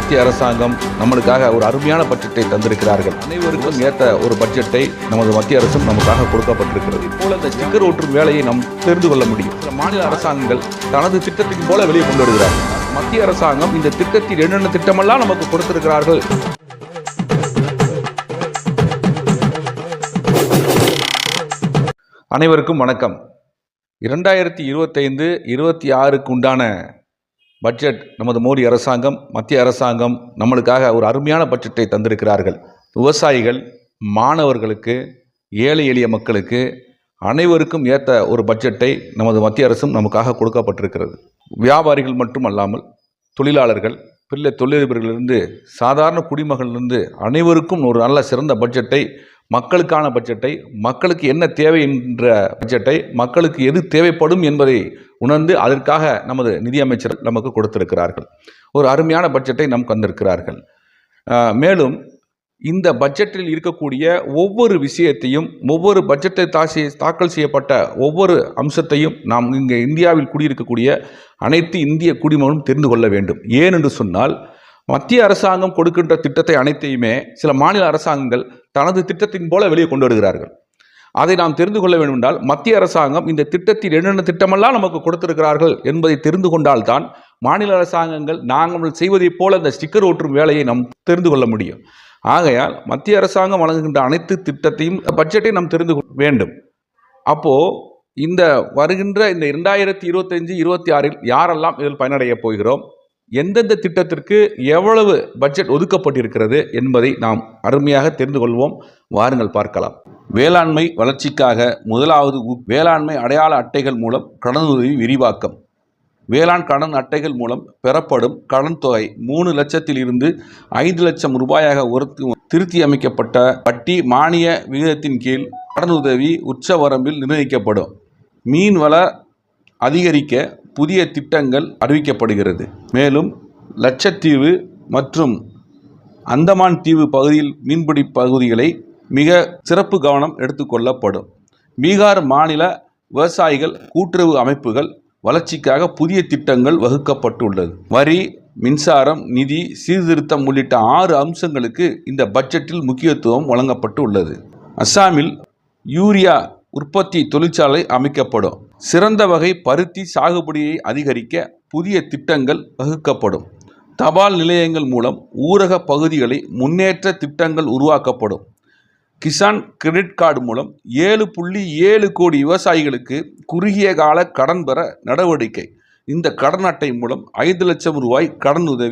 மத்திய அரசாங்கம் நம்மளுக்காக ஒரு அருமையான பட்ஜெட்டை தந்திருக்கிறார்கள். அனைவருக்கும் ஏற்ற ஒரு பட்ஜெட்டை நமது மத்திய அரசும் நமக்காக கொடுக்கப்பட்டிருக்கிறது. இப்போல இந்த ஸ்டிக்கர் ஒட்டும் வேலையை நாம் தெரிந்து கொள்ள முடியும். சில மாநில அரசாங்கங்கள் தனது திட்டத்தின் போல வெளியே கொண்டு வருகிறார்கள். மத்திய அரசாங்கம் இந்த திட்டத்தில் என்னென்ன திட்டமெல்லாம் நமக்கு கொடுத்திருக்கிறார்கள். அனைவருக்கும் வணக்கம். 2025-26க்கு உண்டான பட்ஜெட் நமது மோடி அரசாங்கம், மத்திய அரசாங்கம் நம்மளுக்காக ஒரு அருமையான பட்ஜெட்டை தந்திருக்கிறார்கள். விவசாயிகள், மாணவர்களுக்கு, ஏழை எளிய மக்களுக்கு அனைவருக்கும் ஏற்ற ஒரு பட்ஜெட்டை நமது மத்திய அரசும் நமக்காக கொடுக்கப்பட்டிருக்கிறது. வியாபாரிகள் மட்டும் அல்லாமல் தொழிலாளர்கள், பிள்ளை தொழிலதிபர்களிலிருந்து சாதாரண குடிமகளிலிருந்து அனைவருக்கும் ஒரு நல்ல சிறந்த பட்ஜெட்டை, மக்களுக்கான பட்ஜெட்டை, மக்களுக்கு என்ன தேவை என்ற பட்ஜெட்டை, மக்களுக்கு எது தேவைப்படும் என்பதை உணர்ந்து அதற்காக நமது நிதியமைச்சர் நமக்கு கொடுத்திருக்கிறார்கள். ஒரு அருமையான பட்ஜெட்டை நமக்கு தந்திருக்கிறார்கள். மேலும் இந்த பட்ஜெட்டில் இருக்கக்கூடிய ஒவ்வொரு விஷயத்தையும், ஒவ்வொரு பட்ஜெட்டை தாக்கல் செய்யப்பட்ட ஒவ்வொரு அம்சத்தையும் நாம் இங்கே இந்தியாவில் குடியிருக்கக்கூடிய அனைத்து இந்திய குடிமகனும் தெரிந்து கொள்ள வேண்டும். ஏனென்று சொன்னால், மத்திய அரசாங்கம் கொடுக்கின்ற திட்டத்தை அனைத்தையுமே சில மாநில அரசாங்கங்கள் தனது திட்டத்தின் போல வெளியே கொண்டு வருகிறார்கள். அதை நாம் தெரிந்து கொள்ள வேண்டும் என்றால், மத்திய அரசாங்கம் இந்த திட்டத்தில் என்னென்ன திட்டமெல்லாம் நமக்கு கொடுத்திருக்கிறார்கள் என்பதை தெரிந்து கொண்டால்தான் மாநில அரசாங்கங்கள் நாங்கள் செய்வதைப் போல இந்த ஸ்டிக்கர் ஒட்டும் வேலையை நாம் தெரிந்து கொள்ள முடியும். ஆகையால் மத்திய அரசாங்கம் வழங்குகின்ற அனைத்து திட்டத்தையும், பட்ஜெட்டை நாம் தெரிந்து வேண்டும். அப்போது இந்த வருகின்ற இந்த 2025-26 யாரெல்லாம் இதில் பயனடைய போகிறோம், எந்தெந்த திட்டத்திற்கு எவ்வளவு பட்ஜெட் ஒதுக்கப்பட்டிருக்கிறது என்பதை நாம் அருமையாக தெரிந்து கொள்வோம். வாருங்கள் பார்க்கலாம். வேளாண்மை வளர்ச்சிக்காக முதலாவது வேளாண்மை அடையாள அட்டைகள் மூலம் கடனுதவி விரிவாக்கம். வேளாண் கடன் அட்டைகள் மூலம் பெறப்படும் கடன் தொகை 3 லட்சத்தில் இருந்து 5 லட்சம் ரூபாயாக திருத்தி அமைக்கப்பட்ட வட்டி மானிய விகிதத்தின் கீழ் கடனுதவி உச்சவரம்பில் நிர்ணயிக்கப்படும். மீன்வள அதிகரிக்க புதிய திட்டங்கள் அறிவிக்கப்படுகிறது. மேலும் லட்சத்தீவு மற்றும் அந்தமான் தீவு பகுதியில் மீன்பிடி பகுதிகளை மிக சிறப்பு கவனம் எடுத்துக்கொள்ளப்படும். பீகார் மாநில விவசாயிகள் கூட்டுறவு அமைப்புகள் வளர்ச்சிக்காக புதிய திட்டங்கள் வகுக்கப்பட்டுள்ளது. வரி, மின்சாரம், நிதி சீர்திருத்தம் உள்ளிட்ட 6 அம்சங்களுக்கு இந்த பட்ஜெட்டில் முக்கியத்துவம் வழங்கப்பட்டு உள்ளது. அஸ்ஸாமில் யூரியா உற்பத்தி தொழிற்சாலை அமைக்கப்படும். சிறந்த வகை பருத்தி சாகுபடியை அதிகரிக்க புதிய திட்டங்கள் வகுக்கப்படும். தபால் நிலையங்கள் மூலம் ஊரக பகுதிகளை முன்னேற்ற திட்டங்கள் உருவாக்கப்படும். கிசான் கிரெடிட் கார்டு மூலம் 7.7 கோடி விவசாயிகளுக்கு குறுகிய கால கடன் பெற நடவடிக்கை. இந்த கடன் அட்டை மூலம் 5 லட்சம் ரூபாய் கடன் உதவி